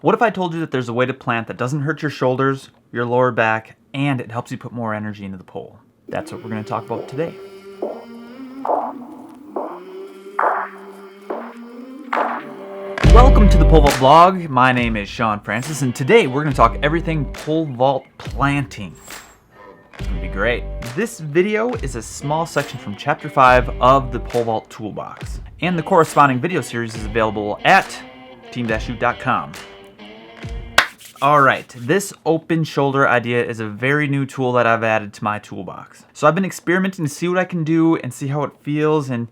What if I told you that there's a way to plant that doesn't hurt your shoulders, your lower back, and it helps you put more energy into the pole? That's what we're going to talk about today. Welcome to the Pole Vault vlog. My name is Shawn Francis, and today we're going to talk everything pole vault planting. It's going to be great. This video is a small section from Chapter 5 of the Pole Vault Toolbox, and the corresponding video series is available at team-hoot.com. Alright, this open shoulder idea is a very new tool that I've added to my toolbox. So I've been experimenting to see what I can do and see how it feels and,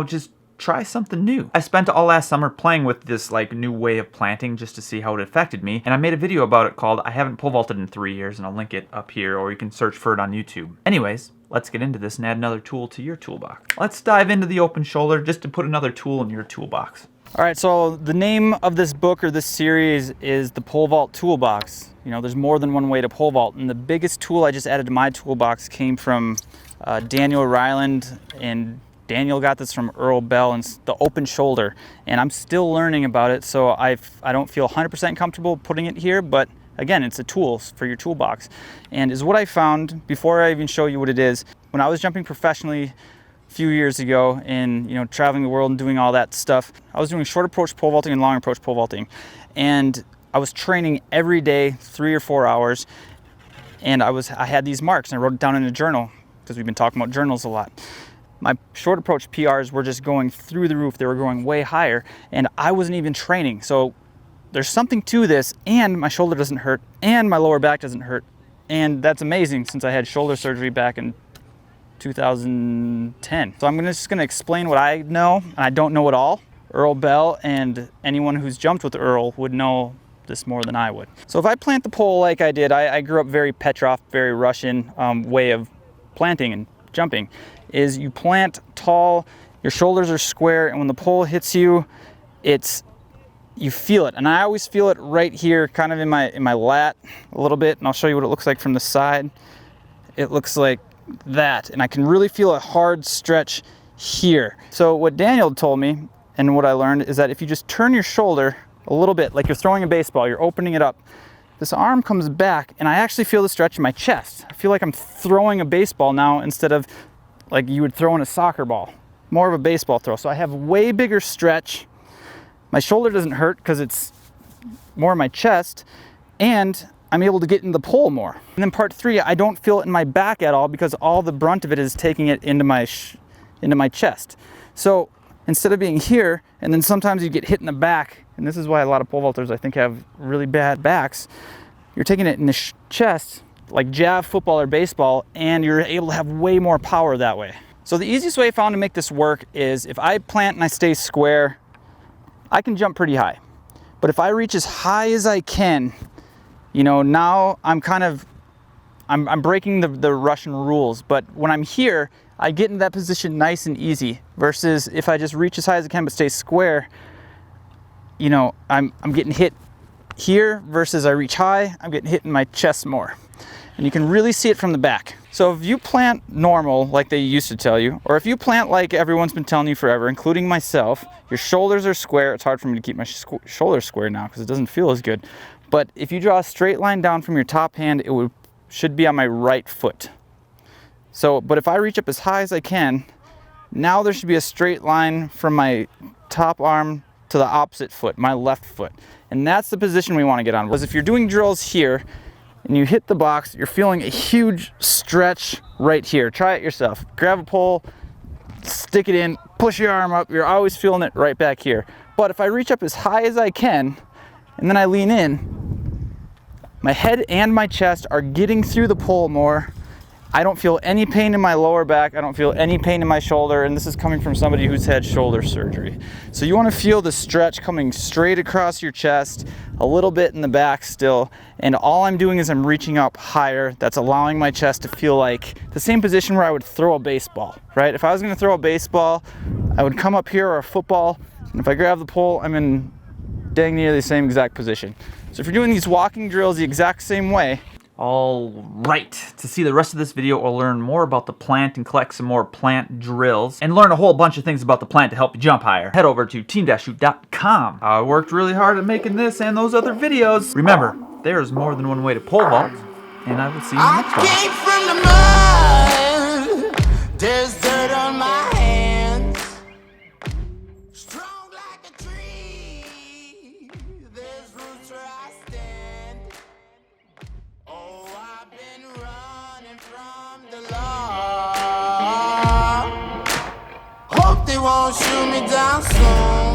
just try something new. I spent all last summer playing with this new way of planting just to see how it affected me, and I made a video about it called I Haven't Pole Vaulted in 3 Years, and I'll link it up here, or you can search for it on YouTube. Anyways, let's get into this and add another tool to your toolbox. Let's dive into the open shoulder just to put another tool in your toolbox. All right, so the name of this book or this series is the Pole Vault Toolbox. There's more than one way to pole vault, and the biggest tool I just added to my toolbox came from Daniel Ryland, and Daniel got this from Earl Bell, and it's the open shoulder. And I'm still learning about it, so I don't feel 100% comfortable putting it here, but again, it's a tool for your toolbox. And is what I found, before I even show you what it is, when I was jumping professionally few years ago and traveling the world and doing all that stuff, I was doing short approach pole vaulting and long approach pole vaulting, and I was training every day 3 or 4 hours, and I had these marks and I wrote it down in a journal because we've been talking about journals a lot. My short approach PRs were just going through the roof. They were going way higher, and I wasn't even training. So there's something to this, and my shoulder doesn't hurt and my lower back doesn't hurt, and that's amazing since I had shoulder surgery back in 2010. So I'm just gonna explain what I know, and I don't know it all. Earl Bell and anyone who's jumped with Earl would know this more than I would. So if I plant the pole like I did, I grew up very Petrov, very Russian way of planting and jumping, is you plant tall, your shoulders are square, and when the pole hits you, you feel it. And I always feel it right here, kind of in my lat a little bit, and I'll show you what it looks like from the side. It looks like that, and I can really feel a hard stretch here. So what Daniel told me and what I learned is that if you just turn your shoulder a little bit, like you're throwing a baseball, you're opening it up, this arm comes back, and I actually feel the stretch in my chest. I feel like I'm throwing a baseball now instead of like you would throw in a soccer ball. More of a baseball throw. So I have way bigger stretch. My shoulder doesn't hurt because it's more in my chest, and I'm able to get into the pole more. And then part 3, I don't feel it in my back at all because all the brunt of it is taking it into my chest. So instead of being here, and then sometimes you get hit in the back, and this is why a lot of pole vaulters I think have really bad backs, you're taking it in the chest, like jab, football, or baseball, and you're able to have way more power that way. So the easiest way I found to make this work is if I plant and I stay square, I can jump pretty high. But if I reach as high as I can, now I'm breaking the Russian rules, but when I'm here, I get in that position nice and easy, versus if I just reach as high as I can but stay square, I'm getting hit here, versus I reach high, I'm getting hit in my chest more. And you can really see it from the back. So if you plant normal, like they used to tell you, or if you plant like everyone's been telling you forever, including myself, your shoulders are square. It's hard for me to keep my shoulders square now because it doesn't feel as good. But if you draw a straight line down from your top hand, it should be on my right foot. But if I reach up as high as I can, now there should be a straight line from my top arm to the opposite foot, my left foot. And that's the position we want to get on. Because if you're doing drills here and you hit the box, you're feeling a huge stretch right here. Try it yourself. Grab a pole, stick it in, push your arm up. You're always feeling it right back here. But if I reach up as high as I can, and then I lean in, my head and my chest are getting through the pole more. I don't feel any pain in my lower back. I don't feel any pain in my shoulder, and this is coming from somebody who's had shoulder surgery. So you want to feel the stretch coming straight across your chest, a little bit in the back still, and all I'm doing is I'm reaching up higher. That's allowing my chest to feel like the same position where I would throw a baseball, right? If I was going to throw a baseball, I would come up here, or a football, and if I grab the pole, I'm in dang near the same exact position. So if you're doing these walking drills the exact same way, All right, to see the rest of this video or learn more about the plant and collect some more plant drills and learn a whole bunch of things about the plant to help you jump higher, head over to team-hoot.com. I worked really hard at making this and those other videos. Remember, there is more than one way to pole vault, and I will see you in the next one. I came from the mud, there's dirt on my hands. Strong like a tree, there's roots where I stand. Oh, I've been running from the law. Hope they won't shoot me down soon.